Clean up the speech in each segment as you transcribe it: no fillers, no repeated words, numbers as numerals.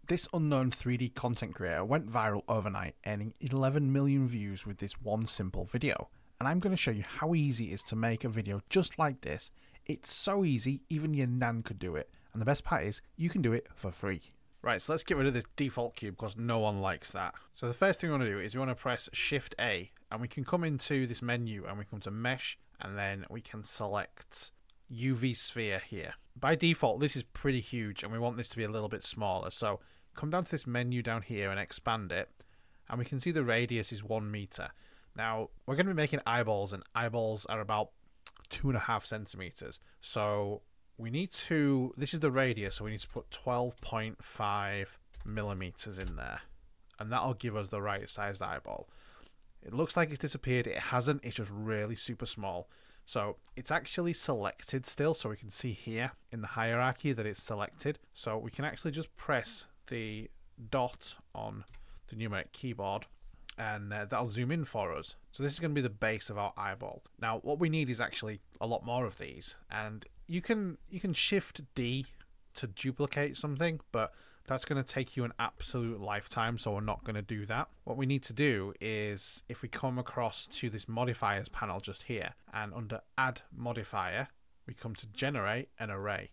This unknown 3D content creator went viral overnight, earning 11 million views with this one simple video. And I'm going to show you how easy it is to make a video just like this. It's so easy, even your nan could do it. And the best part is, you can do it for free. Right, so let's get rid of this default cube because no one likes that. So the first thing we want to do is we want to press Shift A, and we can come into this menu and we come to Mesh, and then we can select UV sphere here. By default, this is pretty huge and we want this to be a little bit smaller. So come down to this menu down here and expand it, and we can see the radius is 1 meter. Now we're going to be making eyeballs, and eyeballs are about 2.5 centimeters. So we need to, this is the radius, so we need to put 12.5 millimeters in there, and that'll give us the right sized eyeball. It looks like it's disappeared. It hasn't. It's just really super small. So it's actually selected still, so we can see here in the hierarchy that it's selected. So we can actually just press the dot on the numeric keyboard, and that'll zoom in for us. So this is going to be the base of our eyeball. Now what we need is actually a lot more of these, and you can Shift D to duplicate something, but that's going to take you an absolute lifetime, so we're not going to do that. What we need to do is, if we come across to this modifiers panel just here, and under add modifier, we come to generate an array.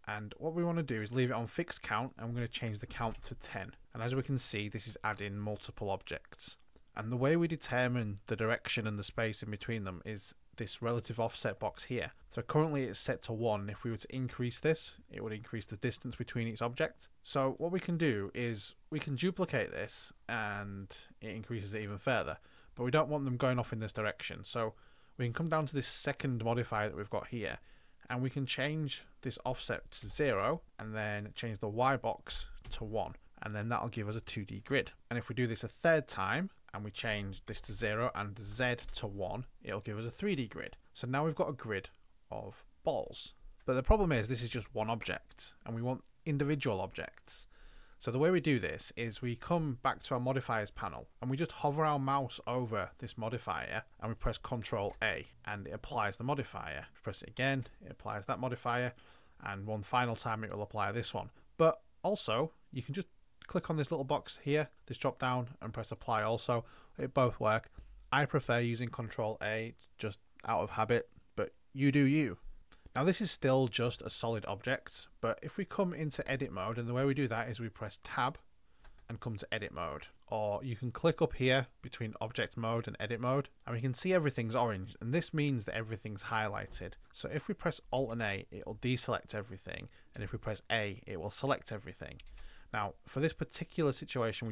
And what we want to do is leave it on fixed count, and we're going to change the count to 10. And as we can see, this is adding multiple objects. And the way we determine the direction and the space in between them is this relative offset box here. So currently it's set to 1. If we were to increase this, it would increase the distance between each object. So what we can do is we can duplicate this and it increases it even further, but we don't want them going off in this direction. So we can come down to this second modifier that we've got here, and we can change this offset to 0 and then change the Y box to 1, and then that'll give us a 2D grid. And if we do this a third time and we change this to 0 and the Z to 1, it'll give us a 3D grid. So now we've got a grid of balls. But the problem is this is just one object, and we want individual objects. So the way we do this is we come back to our modifiers panel, and we just hover our mouse over this modifier and we press Ctrl A, and it applies the modifier. If we press it again, it applies that modifier, and one final time it will apply this one. But also you can just click on this little box here, this drop down, and press apply also. It both work. I prefer using Ctrl A just out of habit, but you do you. Now this is still just a solid object, but if we come into edit mode, and the way we do that is we press tab and come to edit mode, or you can click up here between object mode and edit mode, and we can see everything's orange, and this means that everything's highlighted. So if we press Alt and A, it will deselect everything, and if we press A, it will select everything. Now for this particular situation,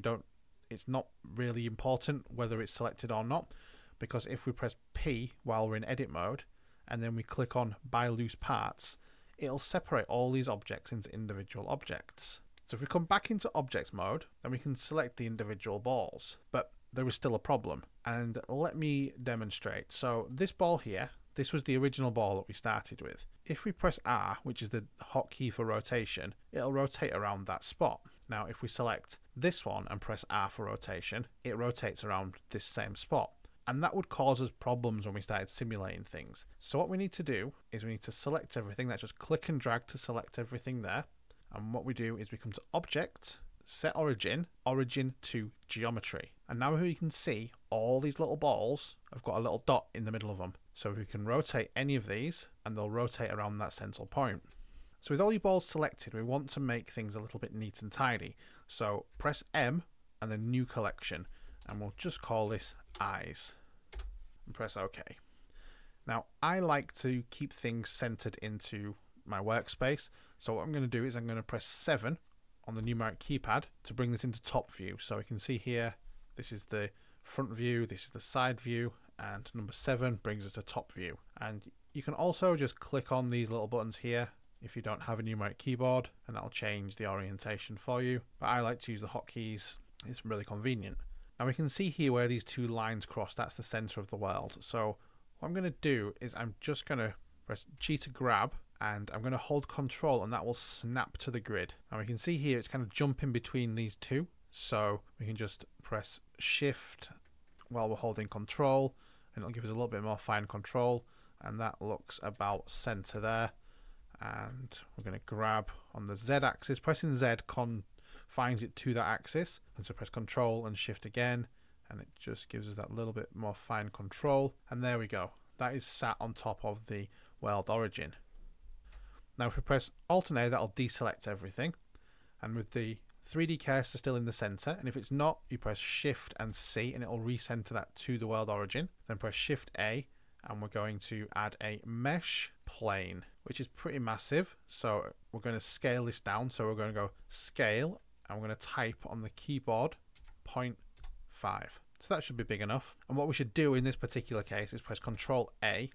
it's not really important whether it's selected or not, because if we press P while we're in edit mode and then we click on by loose parts, it'll separate all these objects into individual objects. So if we come back into objects mode, then we can select the individual balls, but there is still a problem, and let me demonstrate. So this ball here, this was the original ball that we started with. If we press R, which is the hotkey for rotation, it'll rotate around that spot. Now if we select this one and press R for rotation, it rotates around this same spot. And that would cause us problems when we started simulating things. So what we need to do is we need to select everything. That's just click and drag to select everything there. And what we do is we come to Object, Set Origin, Origin to Geometry. And now we can see all these little balls have got a little dot in the middle of them. So we can rotate any of these and they'll rotate around that central point. So with all your balls selected, we want to make things a little bit neat and tidy. So press M and then New Collection, and we'll just call this Eyes, and press OK. Now I like to keep things centered into my workspace, so what I'm going to do is I'm going to press 7 on the numeric keypad to bring this into top view. So we can see here, this is the front view, this is the side view, and number 7 brings us to top view. And you can also just click on these little buttons here if you don't have a numeric keyboard, and that'll change the orientation for you. But I like to use the hotkeys, it's really convenient. Now we can see here where these two lines cross, that's the center of the world. So what I'm going to do is I'm just going to press G to grab, and I'm going to hold Control, and that will snap to the grid. Now we can see here it's kind of jumping between these two, so we can just press Shift while we're holding Control, and it'll give us a little bit more fine control, and that looks about center there. And we're going to grab on the Z axis, pressing Z finds it to that axis. And so press Control and Shift again, and it just gives us that little bit more fine control. And there we go. That is sat on top of the world origin. Now if we press Alt and A, that'll deselect everything. And with the 3D cursor still in the center, and if it's not, you press Shift and C and it'll recenter that to the world origin. Then press Shift A, and we're going to add a mesh plane, which is pretty massive. So we're going to scale this down. So we're going to go Scale, and we're going to type on the keyboard 0.5. So that should be big enough. And what we should do in this particular case is press Control A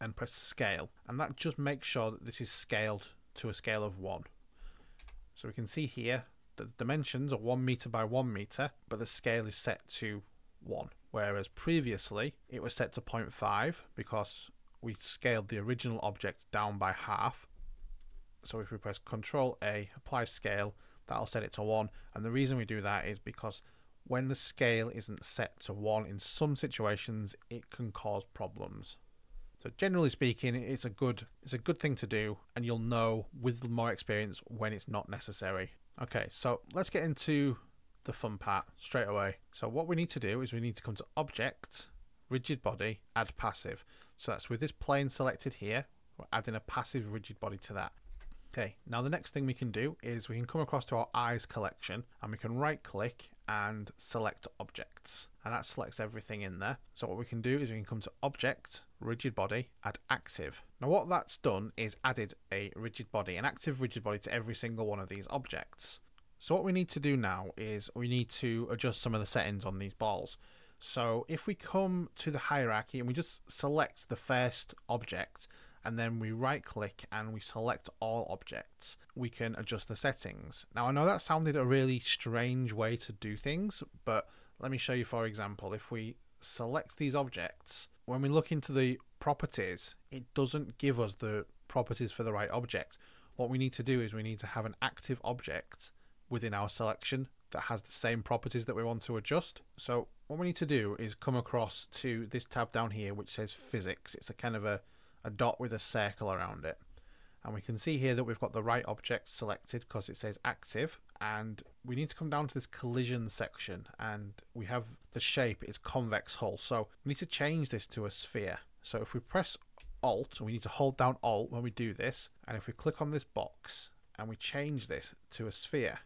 and press Scale, and that just makes sure that this is scaled to a scale of 1. So we can see here the dimensions are 1 meter by 1 meter, but the scale is set to 1, whereas previously it was set to 0.5 because we scaled the original object down by half. So if we press Control A, apply scale, that'll set it to 1. And the reason we do that is because when the scale isn't set to 1, in some situations it can cause problems. So generally speaking, it's a good thing to do, and you'll know with more experience when it's not necessary. Okay, so let's get into the fun part straight away. So what we need to do is we need to come to Object, Rigid Body, Add Passive. So that's with this plane selected here, we're adding a passive rigid body to that. Okay, now the next thing we can do is we can come across to our eyes collection, and we can right click and select objects, and that selects everything in there. So what we can do is we can come to Object, Rigid Body, Add Active. Now what that's done is added a rigid body, an active rigid body, to every single one of these objects. So what we need to do now is we need to adjust some of the settings on these balls. So if we come to the hierarchy and we just select the first object, and then we right click and we select all objects, we can adjust the settings. Now I know that sounded a really strange way to do things, but let me show you. For example, if we select these objects, when we look into the properties, it doesn't give us the properties for the right object. What we need to do is we need to have an active object within our selection that has the same properties that we want to adjust. So what we need to do is come across to this tab down here which says Physics. It's a kind of a dot with a circle around it, and we can see here that we've got the right object selected because it says active, and we need to come down to this collision section, and we have the shape, it's convex hull, so we need to change this to a sphere. So if we press Alt, we need to hold down Alt when we do this, and if we click on this box and we change this to a sphere,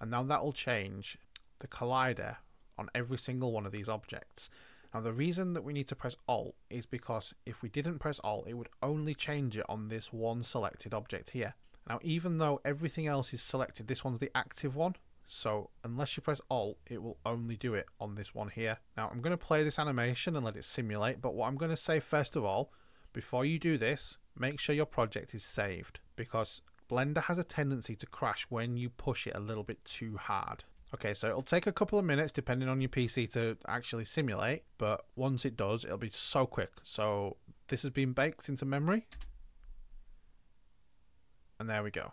and now that will change the collider on every single one of these objects. Now the reason that we need to press Alt is because if we didn't press Alt, it would only change it on this one selected object here. Now even though everything else is selected, this one's the active one, so unless you press Alt, it will only do it on this one here. Now I'm going to play this animation and let it simulate, but what I'm going to say first of all, before you do this, make sure your project is saved, because Blender has a tendency to crash when you push it a little bit too hard. Okay, so it'll take a couple of minutes depending on your PC to actually simulate, but once it does, it'll be so quick. So this has been baked into memory, and there we go.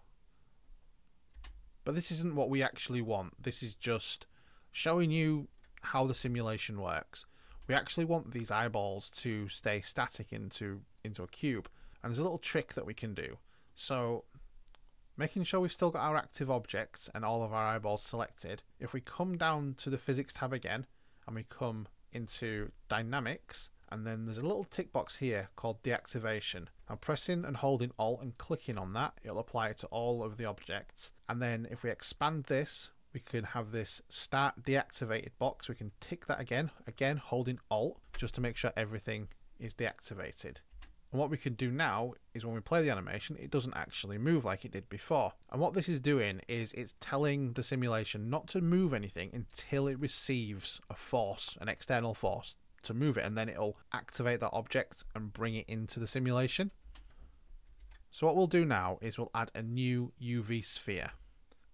But this isn't what we actually want. This is just showing you how the simulation works. We actually want these eyeballs to stay static into a cube, and there's a little trick that we can do. So making sure we've still got our active objects and all of our eyeballs selected, if we come down to the Physics tab again and we come into Dynamics, and then there's a little tick box here called Deactivation. Now pressing and holding Alt and clicking on that, it'll apply it to all of the objects. And then if we expand this, we can have this Start Deactivated box. We can tick that again holding Alt, just to make sure everything is deactivated. And what we can do now is when we play the animation, it doesn't actually move like it did before. And what this is doing is it's telling the simulation not to move anything until it receives a force, an external force, to move it, and then it'll activate that object and bring it into the simulation. So what we'll do now is we'll add a new UV sphere.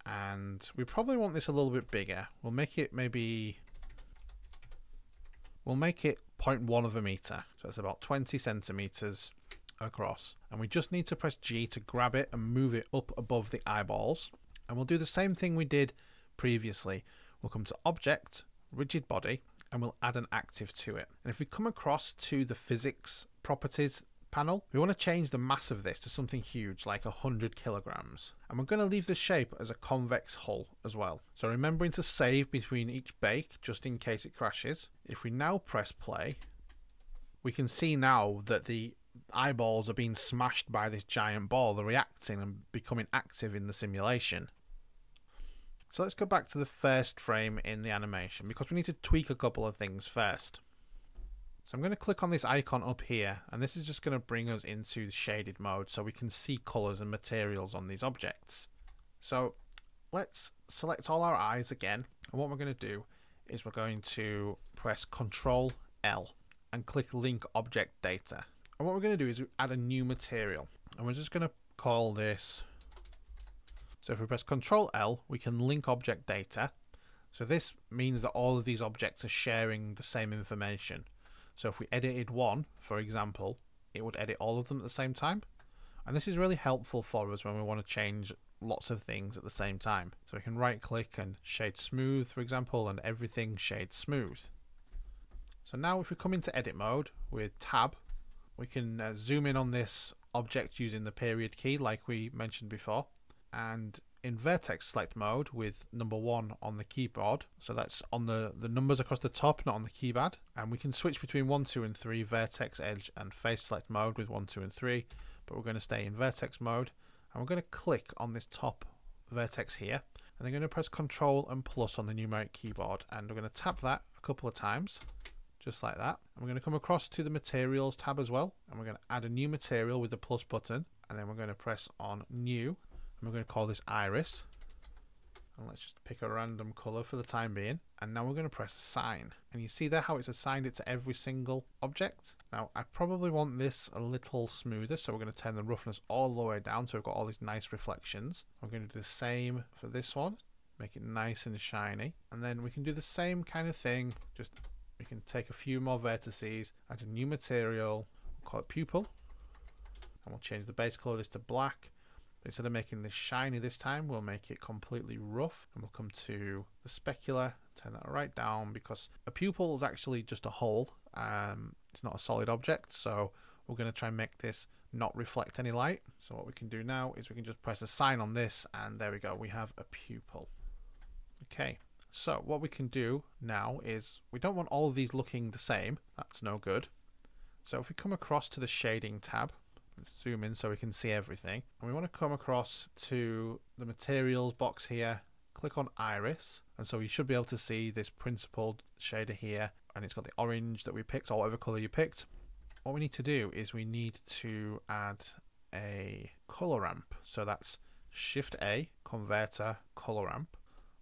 And we probably want this a little bit bigger. We'll make it 0.1 of a meter, so it's about 20 centimeters across, and we just need to press G to grab it and move it up above the eyeballs. And we'll do the same thing we did previously. We'll come to Object, Rigid Body, and we'll add an active to it. And if we come across to the Physics properties panel, we want to change the mass of this to something huge like 100 kilograms. And we're going to leave the shape as a convex hull as well. So remembering to save between each bake just in case it crashes. If we now press play, we can see now that the eyeballs are being smashed by this giant ball. They're reacting and becoming active in the simulation. So let's go back to the first frame in the animation because we need to tweak a couple of things first. So I'm going to click on this icon up here, and this is just going to bring us into the shaded mode so we can see colors and materials on these objects. So let's select all our eyes again, and what we're going to do is we're going to press Ctrl L and click Link Object Data. And what we're going to do is add a new material, and we're just going to call this, so if we press Ctrl L, we can link object data. So this means that all of these objects are sharing the same information. So if we edited one, for example, it would edit all of them at the same time. And this is really helpful for us when we want to change lots of things at the same time. So we can right click and shade smooth, for example, and everything shades smooth. So now if we come into edit mode with tab, we can zoom in on this object using the period key like we mentioned before. And in vertex select mode with number 1 on the keyboard, so that's on the numbers across the top, not on the keypad, and we can switch between 1, 2 and 3 vertex, edge and face select mode with 1, 2 and 3, but we're going to stay in vertex mode, and we're going to click on this top vertex here, and then going to press Ctrl and plus on the numeric keyboard, and we're going to tap that a couple of times just like that, and we're going to come across to the materials tab as well, and we're going to add a new material with the plus button, and then we're going to press on new. And we're going to call this iris, and let's just pick a random color for the time being, and now we're going to press assign, and you see there how it's assigned it to every single object. Now I probably want this a little smoother, so we're going to turn the roughness all the way down so we've got all these nice reflections. I'm going to do the same for this one, make it nice and shiny, and then we can do the same kind of thing, just we can take a few more vertices, add a new material, we'll call it pupil, and we'll change the base color of this to black. Instead of making this shiny this time, we'll make it completely rough, and we'll come to the specular, turn that right down, because a pupil is actually just a hole, it's not a solid object, so we're going to try and make this not reflect any light. So what we can do now is we can just press assign on this, and there we go, we have a pupil. Okay, so what we can do now is we don't want all of these looking the same, that's no good. So if we come across to the shading tab, let's zoom in so we can see everything, and we want to come across to the materials box here, click on iris, and so you should be able to see this principled shader here, and it's got the orange that we picked or whatever color you picked. What we need to do is we need to add a color ramp, so that's Shift A, converter, color ramp.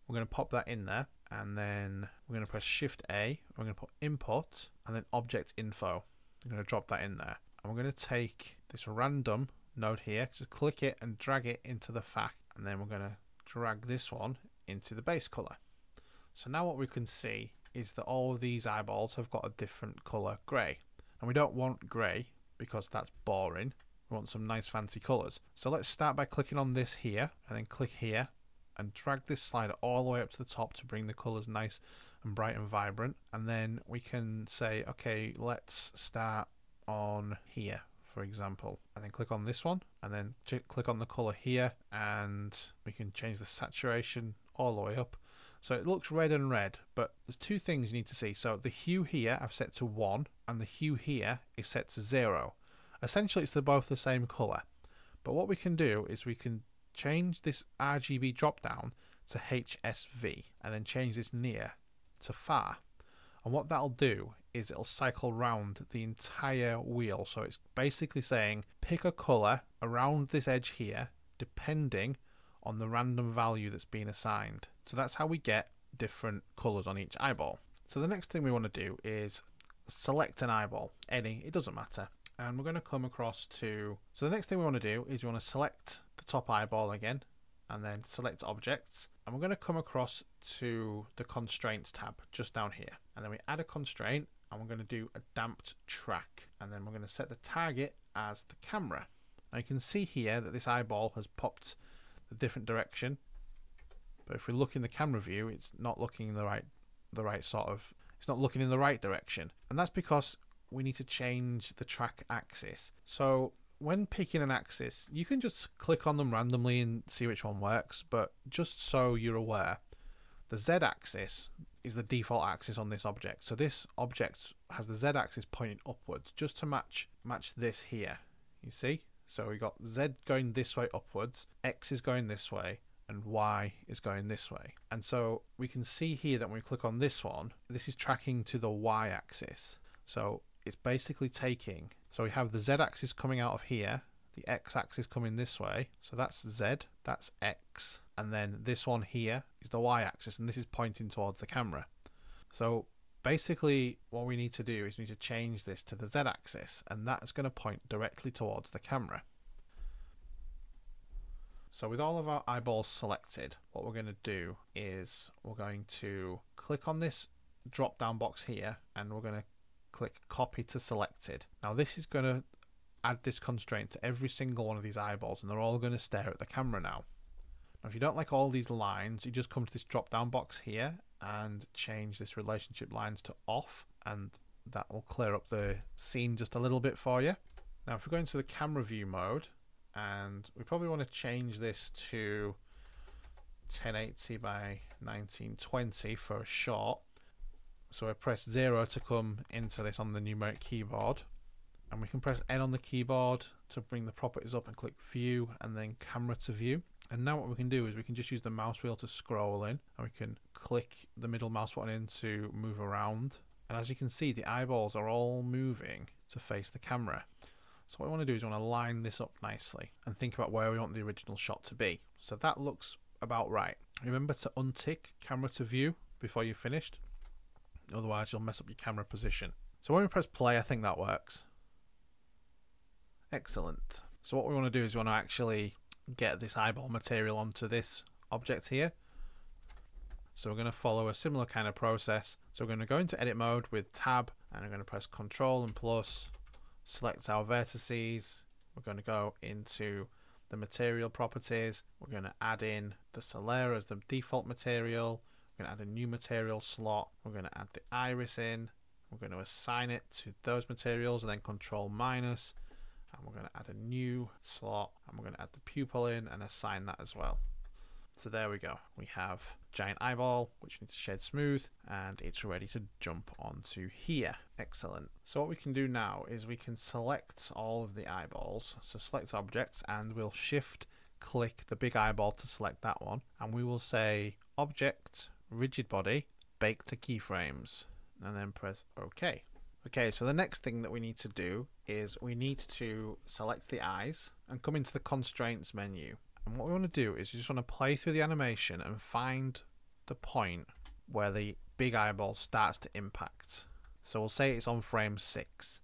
We're going to pop that in there, and then we're going to press Shift A, we're going to put input and then object info. I'm going to drop that in there. And we're going to take this random node here, just click it and drag it into the fact, and then we're going to drag this one into the base color. So now what we can see is that all of these eyeballs have got a different color grey, and we don't want grey because that's boring. We want some nice fancy colors. So let's start by clicking on this here, and then click here and drag this slider all the way up to the top to bring the colors nice and bright and vibrant. And then we can say, okay, let's start on here, for example, and then click on this one, and then click on the color here, and we can change the saturation all the way up so it looks red and red. But there's two things you need to see. So the hue here I've set to 1, and the hue here is set to 0. Essentially it's both the same color, but what we can do is we can change this RGB drop down to HSV, and then change this near to far. And what that'll do is it'll cycle round the entire wheel. So it's basically saying pick a colour around this edge here depending on the random value that's been assigned. So that's how we get different colours on each eyeball. So the next thing we want to do is select an eyeball, any, it doesn't matter. And we're going to come across to, so the next thing we want to do is we want to select the top eyeball again, and then select objects, and we're going to come across to the constraints tab just down here, and then we add a constraint, and we're going to do a damped track, and then we're going to set the target as the camera. Now you can see here that this eyeball has popped the different direction, but if we look in the camera view, it's not looking the right sort of, it's not looking in the right direction, and that's because we need to change the track axis. So when picking an axis, you can just click on them randomly and see which one works, but just so you're aware, the Z axis is the default axis on this object. So this object has the Z axis pointing upwards just to match this here. You see? So we got Z going this way upwards, X is going this way, and Y is going this way. And so we can see here that when we click on this one, this is tracking to the Y axis. So it's basically taking, so we have the Z axis coming out of here, the X axis coming this way, so that's Z, that's X, and then this one here is the Y axis, and this is pointing towards the camera. So basically what we need to do is we need to change this to the Z axis, and that's going to point directly towards the camera. So with all of our eyeballs selected, what we're going to do is we're going to click on this drop down box here, and we're going to click copy to selected. Now this is going to add this constraint to every single one of these eyeballs, and they're all going to stare at the camera now. Now if you don't like all these lines, you just come to this drop down box here and change this relationship lines to off, and that will clear up the scene just a little bit for you. Now if we go into the camera view mode, and we probably want to change this to 1080 by 1920 for a shot. So I press 0 to come into this on the numeric keyboard, and we can press N on the keyboard to bring the properties up and click view and then camera to view. And now what we can do is we can just use the mouse wheel to scroll in, and we can click the middle mouse button in to move around. And as you can see, the eyeballs are all moving to face the camera. So what we want to do is we want to line this up nicely and think about where we want the original shot to be. So that looks about right. Remember to untick camera to view before you're finished, otherwise you'll mess up your camera position. So when we press play, I think that works. Excellent. So what we want to do is we want to actually get this eyeball material onto this object here. So we're going to follow a similar kind of process. So we're going to go into edit mode with tab, and I'm going to press Control and plus, select our vertices. We're going to go into the material properties. We're going to add in the Solera as the default material. We're going to add a new material slot. We're going to add the iris in. We're going to assign it to those materials, and then Control minus, and we're going to add a new slot, and we're going to add the pupil in and assign that as well. So there we go. We have giant eyeball, which needs to shed smooth, and it's ready to jump onto here. Excellent. So what we can do now is we can select all of the eyeballs. So select objects, and we'll shift click the big eyeball to select that one, and we will say object, rigid body, bake to keyframes, and then press OK. Okay, so the next thing that we need to do is we need to select the eyes and come into the constraints menu. And what we want to do is we just want to play through the animation and find the point where the big eyeball starts to impact. So we'll say it's on frame 6.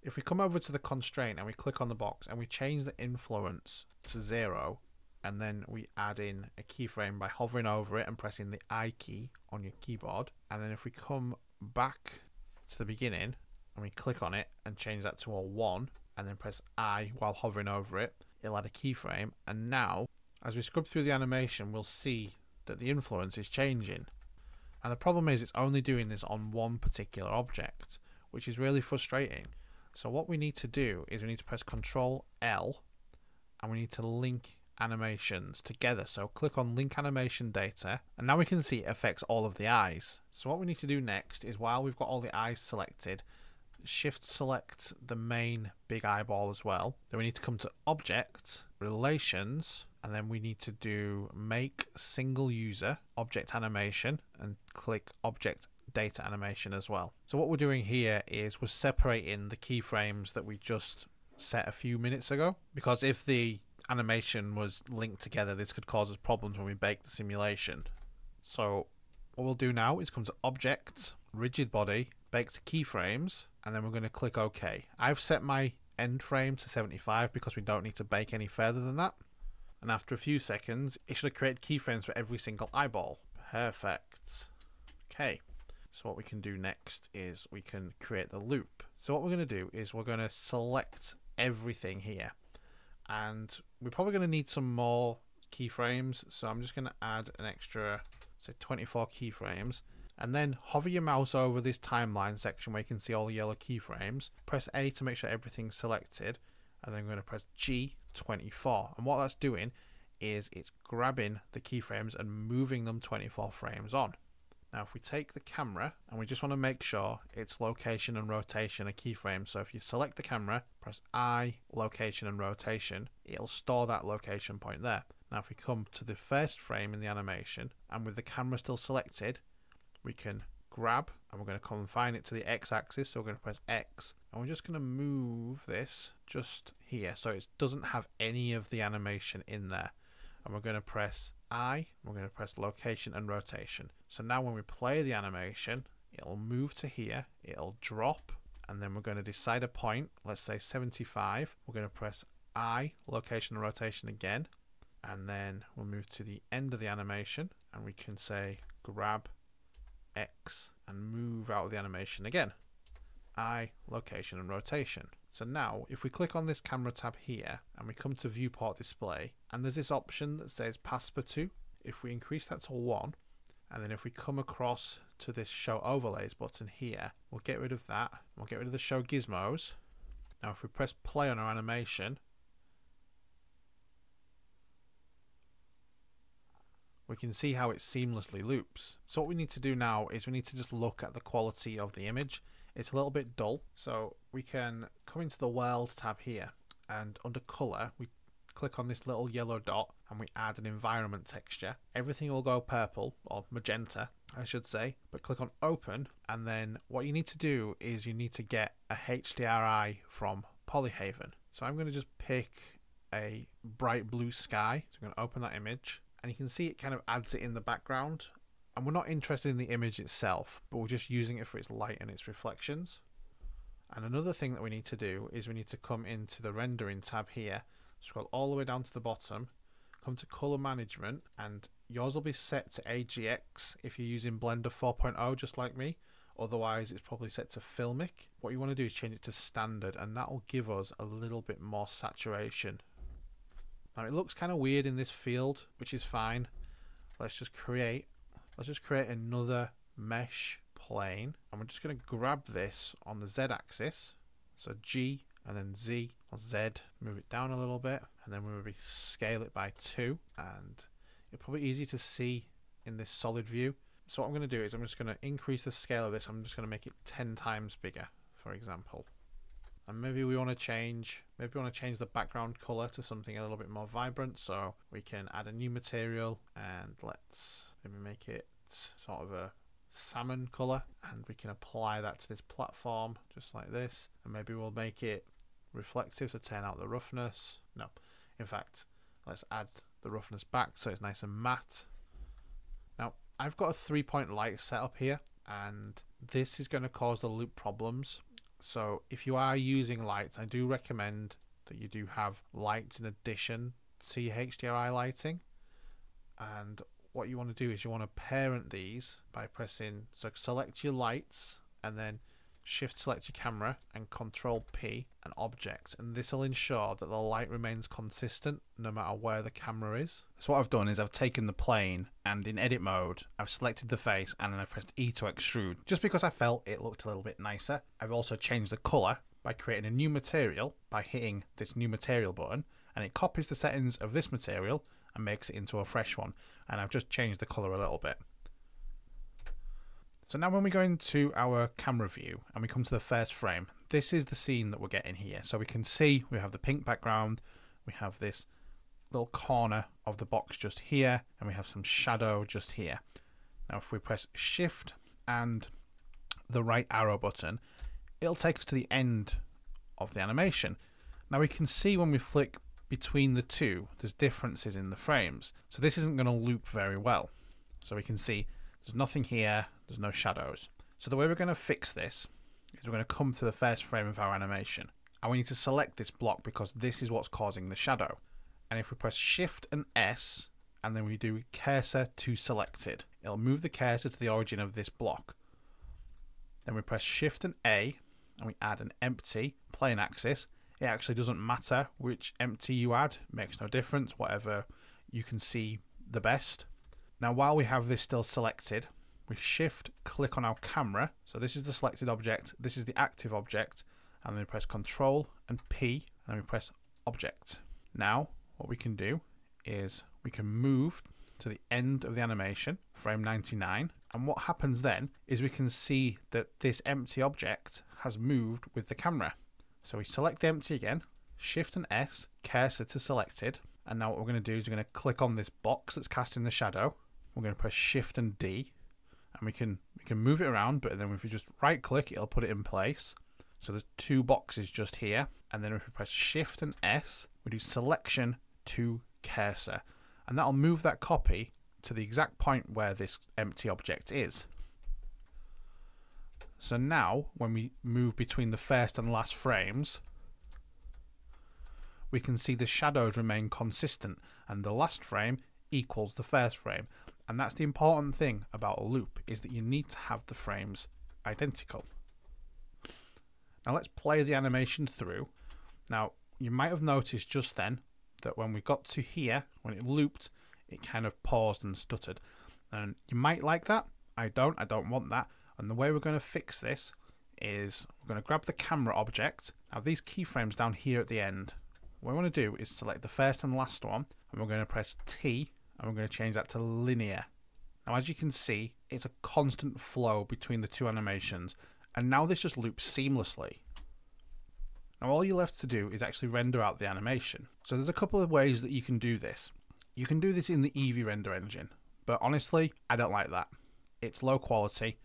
If we come over to the constraint and we click on the box and we change the influence to 0, and then we add in a keyframe by hovering over it and pressing the I key on your keyboard, and then if we come back to the beginning and we click on it and change that to a 1 and then press I while hovering over it, it'll add a keyframe. And now as we scrub through the animation, we'll see that the influence is changing, and the problem is it's only doing this on one particular object, which is really frustrating. So what we need to do is we need to press Control L, and we need to link animations together. So click on link animation data, and now we can see it affects all of the eyes. So what we need to do next is, while we've got all the eyes selected, shift select the main big eyeball as well. Then we need to come to object, relations, and then we need to do make single user object animation and click object data animation as well. So what we're doing here is we're separating the keyframes that we just set a few minutes ago, because if the animation was linked together, this could cause us problems when we bake the simulation. So what we'll do now is come to object, rigid body, bake to keyframes, and then we're going to click OK. I've set my end frame to 75 because we don't need to bake any further than that. And after a few seconds, it should have created keyframes for every single eyeball. Perfect. Okay. So what we can do next is we can create the loop. So what we're going to do is we're going to select everything here, and we're probably going to need some more keyframes. So I'm just going to add an extra, say 24 keyframes, and then hover your mouse over this timeline section where you can see all the yellow keyframes. Press A to make sure everything's selected, and then I'm going to press G24, and what that's doing is it's grabbing the keyframes and moving them 24 frames on. Now if we take the camera, and we just want to make sure its location and rotation are keyframes, so if you select the camera, press I, location and rotation, it'll store that location point there. Now if we come to the first frame in the animation, and with the camera still selected, we can grab, and we're going to confine it to the x-axis, so we're going to press X, and we're just going to move this just here so it doesn't have any of the animation in there. And we're going to press I, we're going to press location and rotation. So now when we play the animation, it'll move to here, it'll drop, and then we're going to decide a point, let's say 75. We're going to press I, location and rotation again, and then we'll move to the end of the animation, and we can say grab X and move out of the animation again. I, location and rotation. So now if we click on this camera tab here and we come to viewport display, and there's this option that says pass per 2. If we increase that to 1, and then if we come across to this show overlays button here, we'll get rid of that. We'll get rid of the show gizmos. Now if we press play on our animation, we can see how it seamlessly loops. So what we need to do now is we need to just look at the quality of the image. It's a little bit dull, so we can come into the world tab here, and under color we click on this little yellow dot and we add an environment texture. Everything will go purple, or magenta I should say, but click on open, and then what you need to do is you need to get a HDRI from Polyhaven. So I'm going to just pick a bright blue sky, so I'm going to open that image, and you can see it kind of adds it in the background. And we're not interested in the image itself, but we're just using it for its light and its reflections. And another thing that we need to do is we need to come into the rendering tab here, scroll all the way down to the bottom, come to color management, and yours will be set to AGX if you're using Blender 4.0 just like me. Otherwise it's probably set to Filmic. What you want to do is change it to standard, and that will give us a little bit more saturation. Now it looks kind of weird in this field, which is fine. Let's just create another mesh plane, and we're just going to grab this on the Z axis, so G and then Z or Z, move it down a little bit, and then we'll maybe scale it by 2, and it's probably easy to see in this solid view. So what I'm going to do is I'm just going to increase the scale of this. I'm just going to make it 10 times bigger, for example. And maybe we want to change the background color to something a little bit more vibrant, so we can add a new material, and let's maybe make it sort of a salmon color, and we can apply that to this platform just like this, and maybe we'll make it reflective to turn out the roughness. No, in fact, let's add the roughness back so it's nice and matte. Now I've got a 3-point light set up here, and this is going to cause the loop problems. So if you are using lights, I do recommend that you do have lights in addition to your HDRI lighting. And what you want to do is you want to parent these by pressing, so select your lights and then shift select your camera and Control P and object, and this will ensure that the light remains consistent no matter where the camera is. So what I've done is I've taken the plane, and in edit mode I've selected the face, and then I've pressed E to extrude just because I felt it looked a little bit nicer. I've also changed the color by creating a new material by hitting this new material button, and it copies the settings of this material and makes it into a fresh one, and I've just changed the color a little bit. So now when we go into our camera view and we come to the first frame, this is the scene that we're getting here. So we can see we have the pink background, we have this little corner of the box just here, and we have some shadow just here. Now if we press Shift and the right arrow button, it'll take us to the end of the animation. Now we can see when we flick between the two, there's differences in the frames. So this isn't going to loop very well. So we can see there's nothing here, there's no shadows. So the way we're going to fix this is we're going to come to the first frame of our animation, and we need to select this block because this is what's causing the shadow. And if we press Shift and S and then we do cursor to selected, it'll move the cursor to the origin of this block. Then we press Shift and A and we add an empty plane axis. It actually doesn't matter which empty you add, it makes no difference, whatever you can see the best. Now while we have this still selected, we shift click on our camera. So this is the selected object, this is the active object, and then we press Control and P, and then we press Object. Now what we can do is we can move to the end of the animation, frame 99, and what happens then is we can see that this empty object has moved with the camera. So we select the empty again, Shift and S, cursor to selected, and now what we're going to do is we're going to click on this box that's casting the shadow. We're going to press Shift and D, and we can move it around, but then if we just right click, it'll put it in place. So there's two boxes just here, and then if we press Shift and S, we do selection to cursor, and that'll move that copy to the exact point where this empty object is. So now when we move between the first and last frames, we can see the shadows remain consistent and the last frame equals the first frame. And that's the important thing about a loop, is that you need to have the frames identical. Now let's play the animation through. Now you might have noticed just then that when we got to here, when it looped, it kind of paused and stuttered. And you might like that. I don't want that. And the way we're going to fix this is we're going to grab the camera object. Now these keyframes down here at the end, what we want to do is select the first and last one, and we're going to press T, and we're going to change that to linear. Now as you can see, it's a constant flow between the two animations, and now this just loops seamlessly. Now all you're left to do is actually render out the animation. So there's a couple of ways that you can do this. You can do this in the Eevee render engine, but honestly, I don't like that. It's low quality.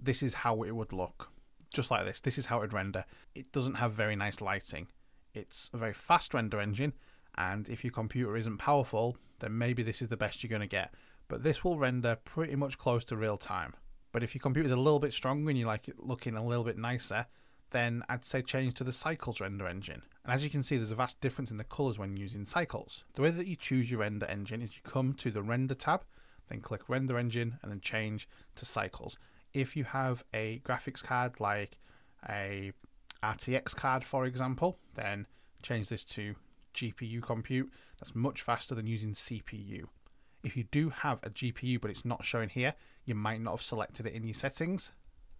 This is how it would look. Just like this. This is how it would render. It doesn't have very nice lighting. It's a very fast render engine, and if your computer isn't powerful, then maybe this is the best you're going to get. But this will render pretty much close to real time. But if your computer's a little bit stronger and you like it looking a little bit nicer, then I'd say change to the Cycles render engine. And as you can see, there's a vast difference in the colours when using Cycles. The way that you choose your render engine is you come to the Render tab, then click Render Engine, and then change to Cycles. If you have a graphics card like a RTX card, for example, then change this to GPU compute. That's much faster than using CPU. If you do have a GPU but it's not showing here, you might not have selected it in your settings.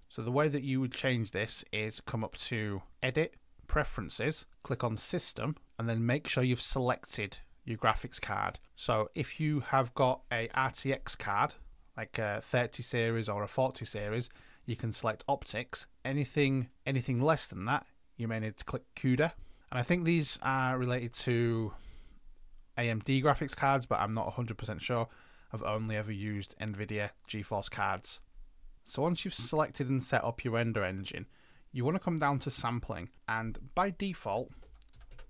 So the way that you would change this is come up to Edit, Preferences, click on System, and then make sure you've selected your graphics card. So if you have got a RTX card, like a 30 series or a 40 series, you can select Optics. Anything less than that, you may need to click CUDA. And I think these are related to AMD graphics cards, but I'm not 100% sure. I've only ever used NVIDIA GeForce cards. So once you've selected and set up your render engine, you want to come down to sampling, and by default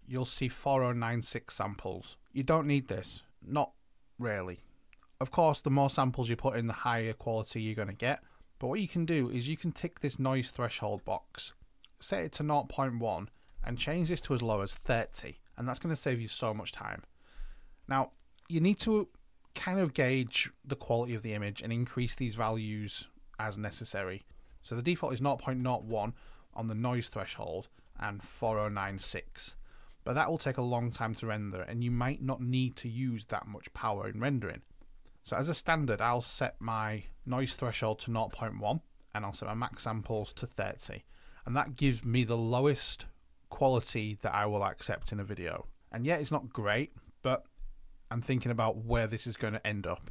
you'll see 4096 samples. You don't need this, not really. Of course, the more samples you put in, the higher quality you're going to get, but what you can do is you can tick this noise threshold box, set it to 0.1 and change this to as low as 30, and that's going to save you so much time. Now you need to kind of gauge the quality of the image and increase these values as necessary. So the default is 0.01 on the noise threshold and 4096, but that will take a long time to render and you might not need to use that much power in rendering. So as a standard, I'll set my noise threshold to 0.1 and I'll set my max samples to 30, and that gives me the lowest quality that I will accept in a video. And yeah, it's not great, but I'm thinking about where this is going to end up.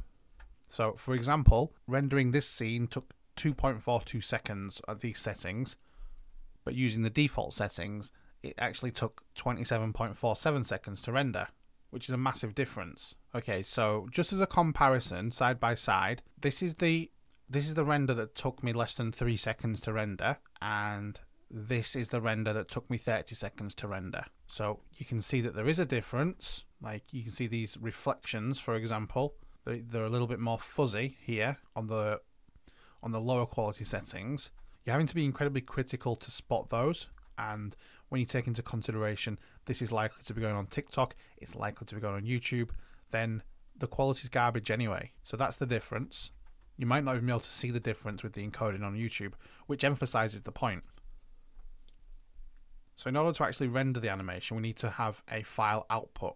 So for example, rendering this scene took 2.42 seconds at these settings, but using the default settings it actually took 27.47 seconds to render, which is a massive difference. Okay, so just as a comparison, side by side, this is the render that took me less than 3 seconds to render, and this is the render that took me 30 seconds to render. So you can see that there is a difference. Like you can see these reflections, for example, they're a little bit more fuzzy here on the lower quality settings. You're having to be incredibly critical to spot those, and when you take into consideration this is likely to be going on TikTok, it's likely to be going on YouTube, then the quality's garbage anyway. So that's the difference. You might not even be able to see the difference with the encoding on YouTube, which emphasizes the point. So in order to actually render the animation, we need to have a file output.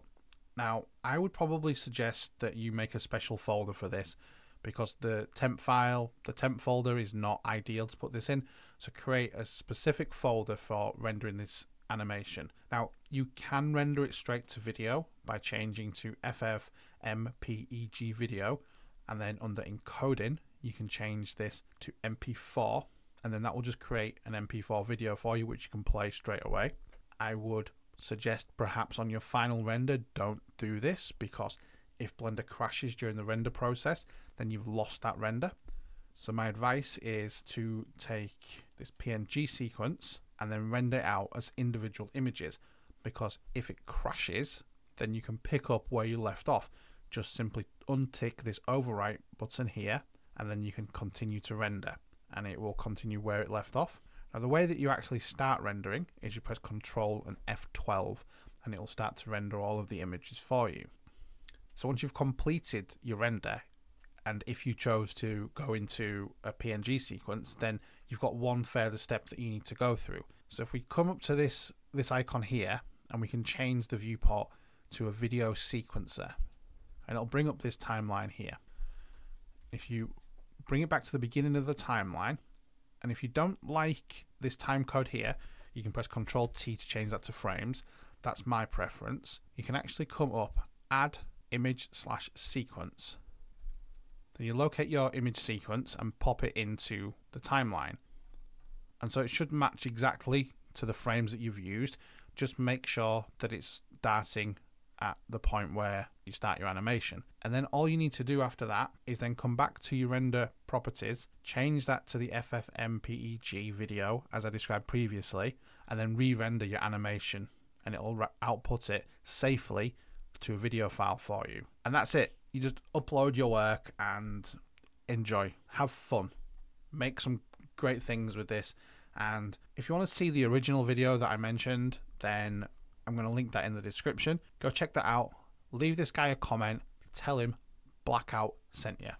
Now, I would probably suggest that you make a special folder for this, because the temp file, the temp folder is not ideal to put this in. So create a specific folder for rendering this animation. Now you can render it straight to video by changing to FFmpeg video, and then under encoding you can change this to MP4, and then that will just create an MP4 video for you which you can play straight away. I would suggest perhaps on your final render don't do this, because if Blender crashes during the render process then you've lost that render. So my advice is to take this PNG sequence and then render it out as individual images, because if it crashes then you can pick up where you left off. Just simply untick this overwrite button here and then you can continue to render and it will continue where it left off. Now the way that you actually start rendering is you press Ctrl and F12 and it will start to render all of the images for you. So once you've completed your render, and if you chose to go into a PNG sequence, then you've got one further step that you need to go through. So if we come up to this icon here and we can change the viewport to a video sequencer, and it'll bring up this timeline here. If you bring it back to the beginning of the timeline, and if you don't like this time code here, you can press Ctrl T to change that to frames. That's my preference. You can actually come up, add image/sequence. Then you locate your image sequence and pop it into the timeline. And so it should match exactly to the frames that you've used. Just make sure that it's starting at the point where you start your animation. And then all you need to do after that is then come back to your render properties, change that to the FFmpeg video as I described previously, and then re-render your animation, and it will output it safely to a video file for you. And that's it. You just upload your work and enjoy. Have fun. Make some great things with this. And if you want to see the original video that I mentioned, then I'm going to link that in the description. Go check that out. Leave this guy a comment. Tell him Blackout sent you.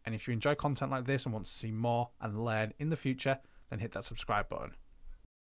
And if you enjoy content like this and want to see more and learn in the future, then hit that subscribe button.